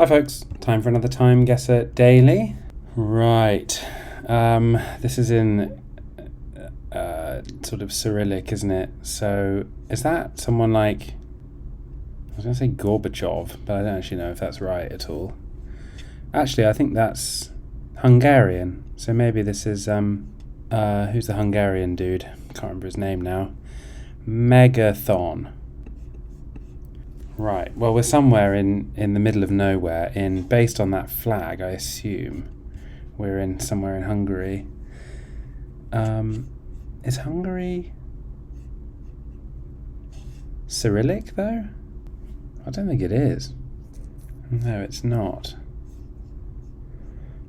Hi folks, time for another TimeGuessr daily. Right, this is in sort of Cyrillic, isn't it? So is that someone like, I was going to say Gorbachev, but I don't actually know if that's right at all. Actually, I think that's Hungarian. So maybe this is, who's the Hungarian dude? Can't remember his name now. Megathon. Right, well, we're somewhere in the middle of nowhere. Based on that flag, I assume we're in somewhere in Hungary. Is Hungary Cyrillic though? I don't think it is. No, it's not.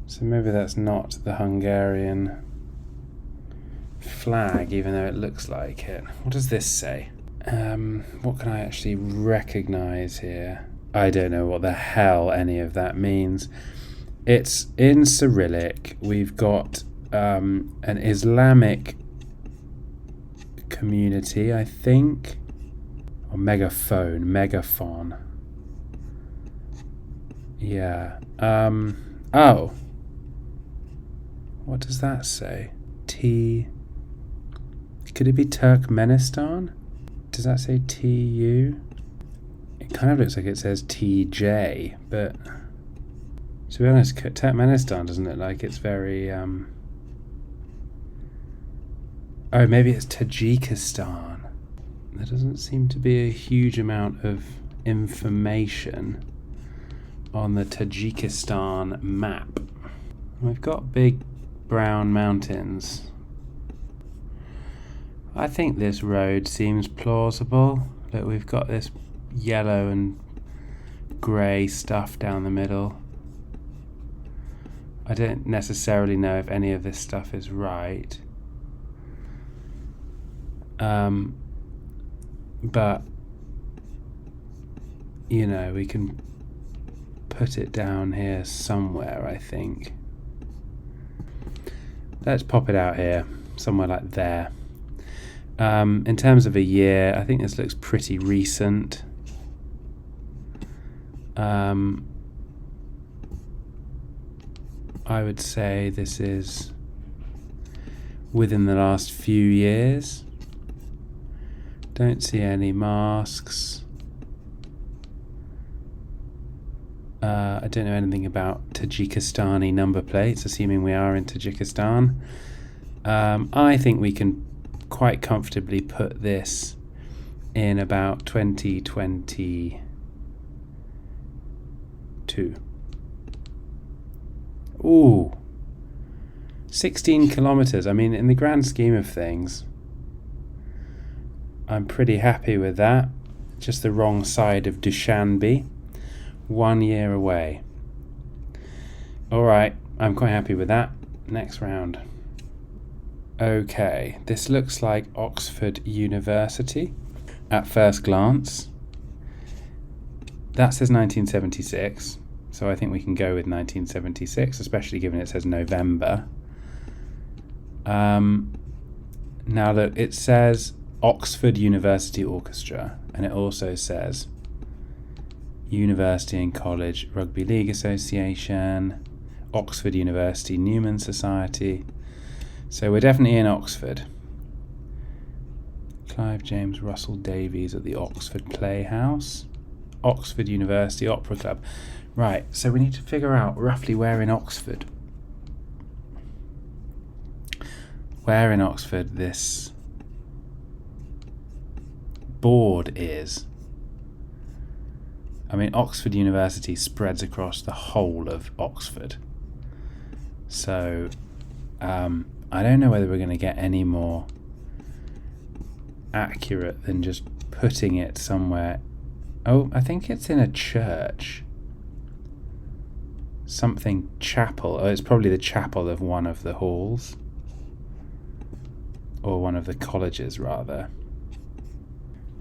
So maybe that's not the Hungarian flag, even though it looks like it. What does this say? What can I actually recognize here? I don't know what the hell any of that means. It's in Cyrillic. We've got an Islamic community, I think. Or megaphone. Yeah. Oh. What does that say? Could it be Turkmenistan? Does that say TU? It kind of looks like it says TJ, but to be honest, Turkmenistan doesn't look like it's very... Oh, maybe it's Tajikistan. There doesn't seem to be a huge amount of information on the Tajikistan map. We've got big brown mountains. I think this road seems plausible. Look, we've got this yellow and grey stuff down the middle. I don't necessarily know if any of this stuff is right. But, you know, we can put it down here somewhere, I think. Let's pop it out here, somewhere like there. In terms of a year, I think this looks pretty recent. I would say this is within the last few years. Don't see any masks. I don't know anything about Tajikistani number plates, assuming we are in Tajikistan. I think we can quite comfortably put this in about 2022. Ooh, 16 kilometers. I mean, in the grand scheme of things, I'm pretty happy with that. Just the wrong side of Dushanbe. 1 year away. Alright, I'm quite happy with that. Next round. Okay, this looks like Oxford University at first glance. That says 1976, so I think we can go with 1976, especially given it says November. Now look, it says Oxford University Orchestra, and it also says University and College Rugby League Association, Oxford University Newman Society. So we're definitely in Oxford. Clive James Russell Davies at the Oxford Playhouse. Oxford University Opera Club. Right, so we need to figure out roughly where in Oxford this board is. I mean, Oxford University spreads across the whole of Oxford. So, I don't know whether we're going to get any more accurate than just putting it somewhere. Oh, I think it's in a church. Something chapel. Oh, it's probably the chapel of one of the halls. Or one of the colleges, rather.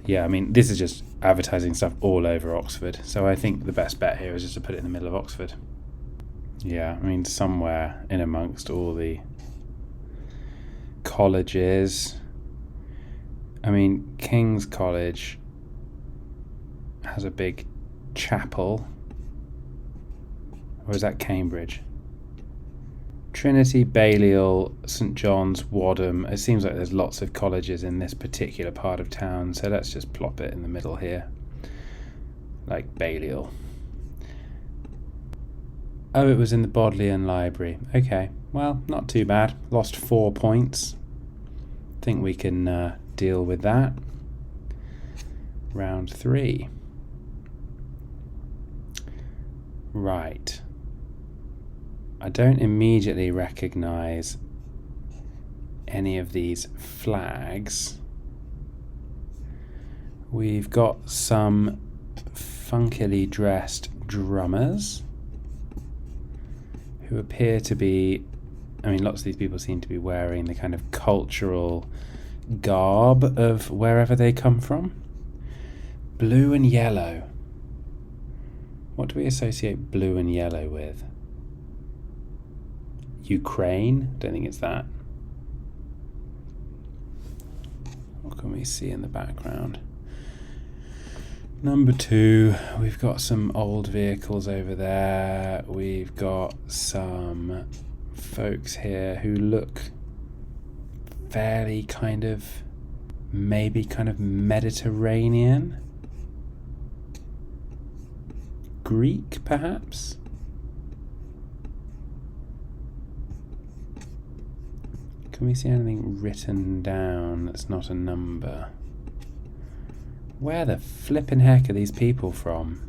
Yeah, I mean, this is just advertising stuff all over Oxford. So I think the best bet here is just to put it in the middle of Oxford. Yeah, I mean, somewhere in amongst all the colleges. I mean, King's College has a big chapel. Or is that Cambridge? Trinity, Balliol, St John's, Wadham. It seems like there's lots of colleges in this particular part of town, so let's just plop it in the middle here. Like Balliol. Oh, it was in the Bodleian Library. Okay, well, not too bad. Lost 4 points. Think we can deal with that. Round 3. Right. I don't immediately recognize any of these flags. We've got some funkily dressed drummers who appear to be, I mean, lots of these people seem to be wearing the kind of cultural garb of wherever they come from. Blue and yellow. What do we associate blue and yellow with? Ukraine? Don't think it's that. What can we see in the background? Number 2, we've got some old vehicles over there. We've got some folks here who look fairly maybe kind of Mediterranean. Greek, perhaps? Can we see anything written down that's not a number? Where the flippin' heck are these people from?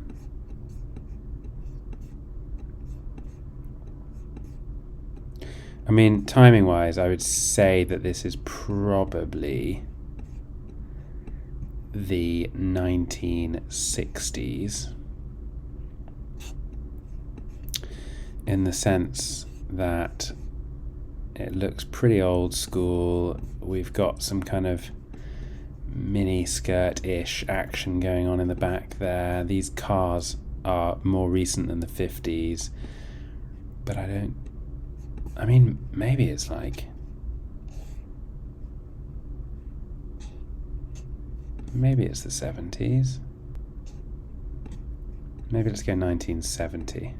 I mean, timing-wise, I would say that this is probably the 1960s. In the sense that it looks pretty old school. We've got some kind of mini skirt-ish action going on in the back there. These cars are more recent than the 50s, but I mean, maybe it's like, maybe it's the 70s. Maybe let's go 1970.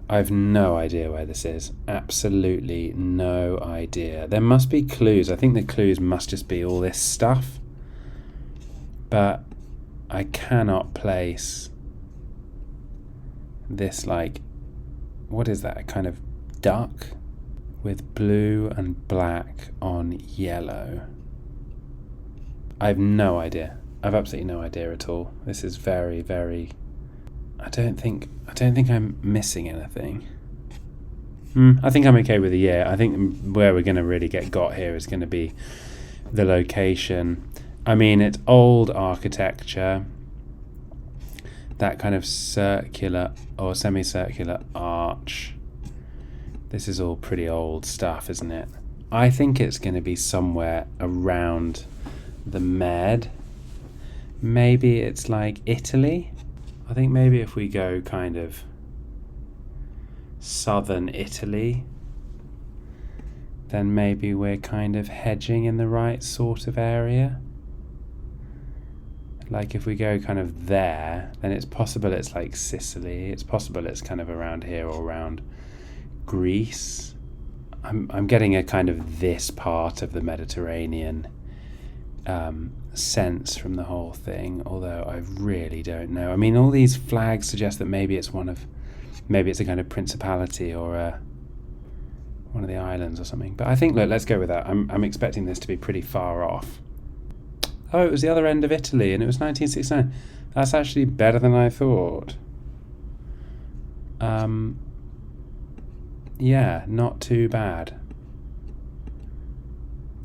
I've no idea where this is. Absolutely no idea. There must be clues. I think the clues must just be all this stuff. But I cannot place this, like, what is that? A kind of duck with blue and black on yellow. I have no idea. I've absolutely no idea at all. This is very, very... I don't think I'm missing anything. I think I'm okay with the year. I think where we're going to really get got here is going to be the location. I mean, it's old architecture, that kind of circular or semicircular arch. This is all pretty old stuff, isn't it? I think it's going to be somewhere around the Med. Maybe it's like Italy. I think maybe if we go kind of southern Italy, then maybe we're kind of hedging in the right sort of area. Like if we go kind of there, then it's possible it's like Sicily. It's possible it's kind of around here or around Greece. I'm getting a kind of this part of the Mediterranean sense from the whole thing, although I really don't know. I mean, all these flags suggest that maybe it's a kind of principality or one of the islands or something. But I think, look, let's go with that. I'm expecting this to be pretty far off. Oh, it was the other end of Italy, and it was 1969. That's actually better than I thought. Yeah, not too bad.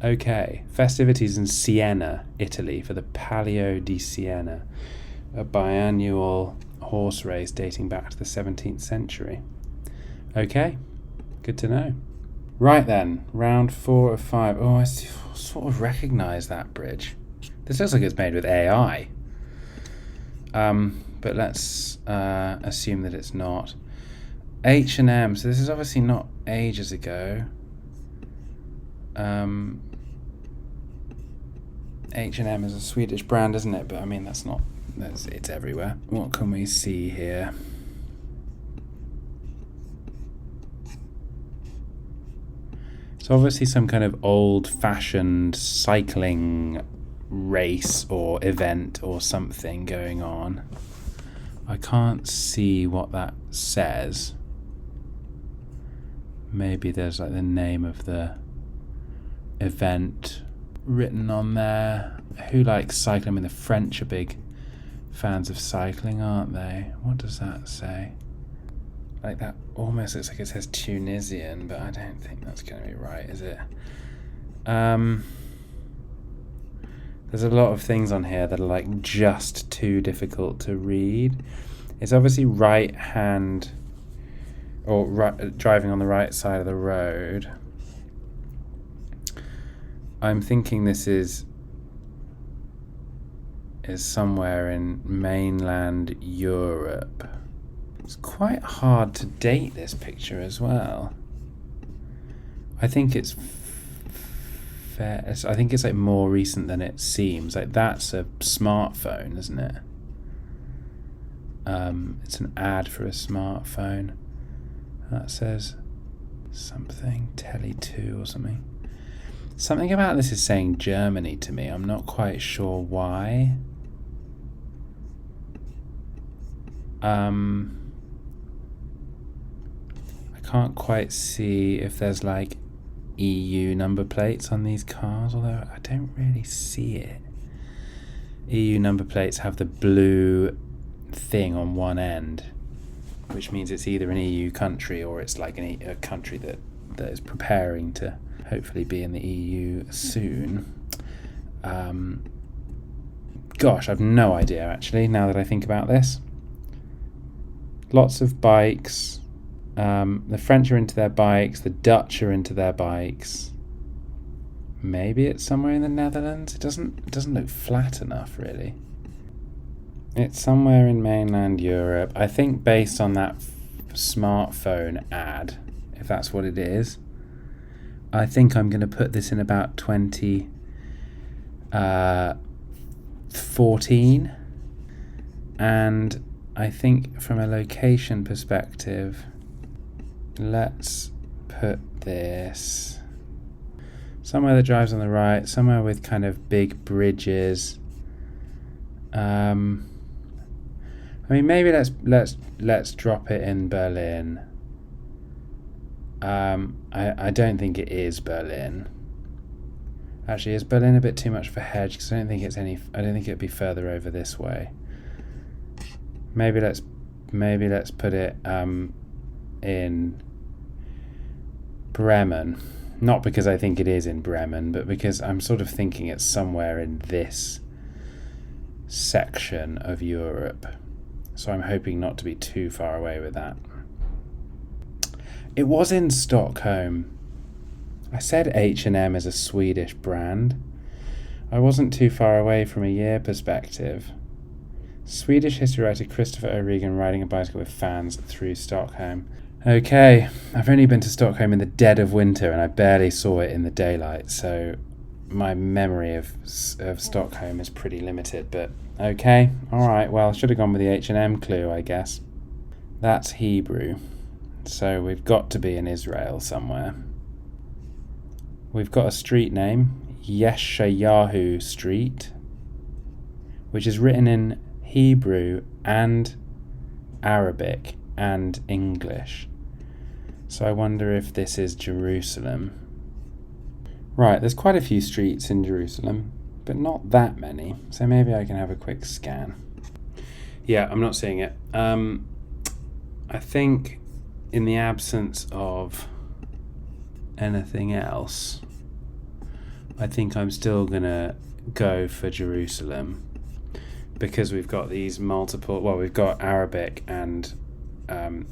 Okay, festivities in Siena, Italy, for the Palio di Siena, a biannual horse race dating back to the 17th century. Okay, good to know. Right then, round 4 of 5. Oh, I sort of recognise that bridge. This looks like it's made with AI. But let's assume that it's not. H&M, so this is obviously not ages ago. H&M is a Swedish brand, isn't it? But I mean, that's not it's everywhere. What can we see here? It's obviously some kind of old-fashioned cycling race or event or something going on. I can't see what that says. Maybe there's like the name of the event written on there. Who likes cycling? I mean, the French are big fans of cycling, aren't they? What does that say? Like that almost looks like it says Tunisian, but I don't think that's going to be right, is it? There's a lot of things on here that are like just too difficult to read. It's obviously right hand, or driving on the right side of the road. I'm thinking this is somewhere in mainland Europe. It's quite hard to date this picture as well. I think it's fair. I think it's like more recent than it seems. Like that's a smartphone, isn't it? It's an ad for a smartphone. That says something Tele2 or something. Something about this is saying Germany to me. I'm not quite sure why. I can't quite see if there's like EU number plates on these cars, although I don't really see it. EU number plates have the blue thing on one end, which means it's either an EU country or it's like a country that is preparing to hopefully be in the EU soon. Gosh, I've no idea actually, now that I think about this. Lots of bikes. The French are into their bikes, the Dutch are into their bikes. Maybe it's somewhere in the Netherlands. It doesn't look flat enough, really. It's somewhere in mainland Europe. I think based on that smartphone ad, if that's what it is, I think I'm going to put this in about 2014. And I think from a location perspective, let's put this somewhere that drives on the right, somewhere with kind of big bridges. I mean, maybe let's drop it in Berlin. I don't think it is Berlin. Actually, is Berlin a bit too much for hedge? Because I don't think it'd be further over this way. Maybe let's put it in Bremen. Not because I think it is in Bremen, but because I'm sort of thinking it's somewhere in this section of Europe. So I'm hoping not to be too far away with that. It was in Stockholm. I said H&M is a Swedish brand. I wasn't too far away from a year perspective. Swedish history writer Christopher O'Regan riding a bicycle with fans through Stockholm. Okay, I've only been to Stockholm in the dead of winter and I barely saw it in the daylight, so my memory of Stockholm is pretty limited, but okay, alright, well, should have gone with the H&M clue, I guess. That's Hebrew, so we've got to be in Israel somewhere. We've got a street name, Yeshayahu Street, which is written in Hebrew and Arabic and English. So I wonder if this is Jerusalem. Right, there's quite a few streets in Jerusalem, but not that many, so maybe I can have a quick scan. Yeah, I'm not seeing it. I think in the absence of anything else, I think I'm still gonna go for Jerusalem, because we've got these we've got Arabic and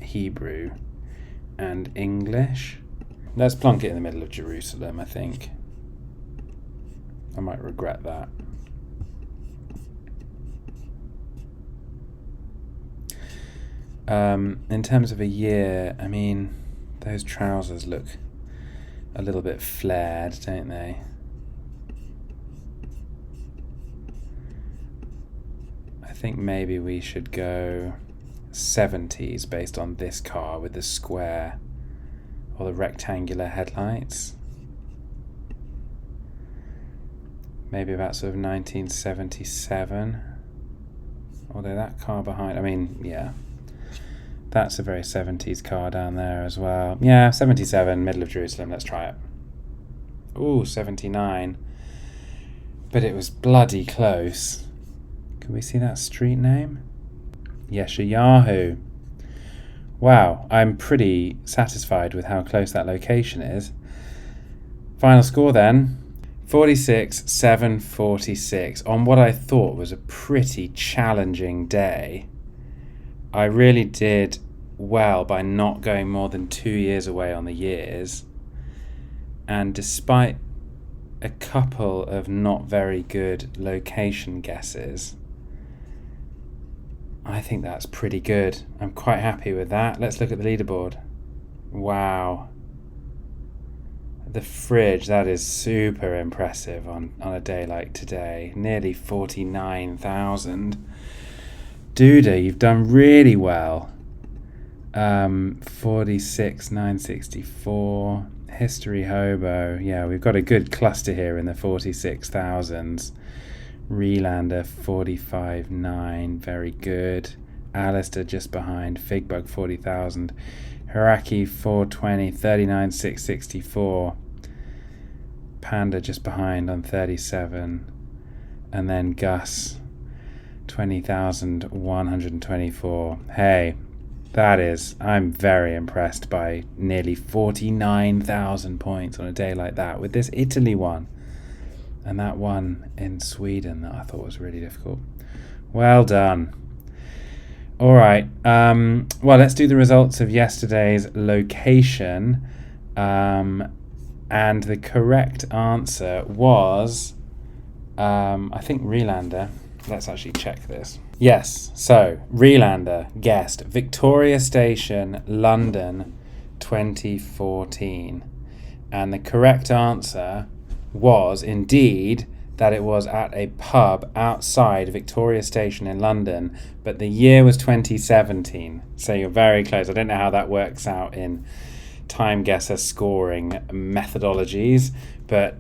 Hebrew and English. Let's plonk it in the middle of Jerusalem, I think. I might regret that. In terms of a year, I mean, those trousers look a little bit flared, don't they? I think maybe we should go 70s based on this car with the square or the rectangular headlights. Maybe about sort of 1977. Although that car behind, I mean, yeah, that's a very 70s car down there as well. Yeah, 77, middle of Jerusalem. Let's try it. Ooh, 79. But it was bloody close. Can we see that street name? Yeshayahu. Wow, I'm pretty satisfied with how close that location is. Final score then. 46,746 on what I thought was a pretty challenging day. I really did well by not going more than 2 years away on the years. And despite a couple of not very good location guesses, I think that's pretty good. I'm quite happy with that. Let's look at the leaderboard. Wow. The fridge, that is super impressive on a day like today. Nearly 49,000. Duda, you've done really well. 46,964. History Hobo. Yeah, we've got a good cluster here in the 46,000s. Relander 45,900. Very good. Alistair just behind. Figbug 40,000. Hiraki 420, 39,664. Panda just behind on 37. And then Gus 20,124. Hey, I'm very impressed by nearly 49,000 points on a day like that with this Italy one. And that one in Sweden that I thought was really difficult. Well done. All right, well, let's do the results of yesterday's location. And the correct answer was, I think Relander. Let's actually check this. Yes, so Relander guessed Victoria Station, London, 2014. And the correct answer was indeed that it was at a pub outside Victoria Station in London, but the year was 2017. So you're very close. I don't know how that works out in TimeGuessr scoring methodologies, but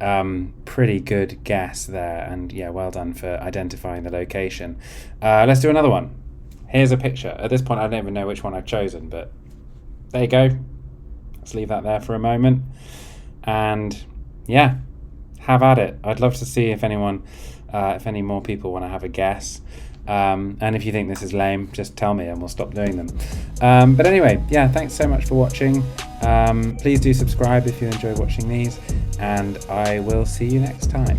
pretty good guess there. And yeah, well done for identifying the location. Let's do another one. Here's a picture. At this point, I don't even know which one I've chosen, but there you go. Let's leave that there for a moment. And yeah, have at it. I'd love to see if any more people want to have a guess. And if you think this is lame, just tell me and we'll stop doing them. But anyway, yeah, thanks so much for watching. Please do subscribe if you enjoy watching these, and I will see you next time.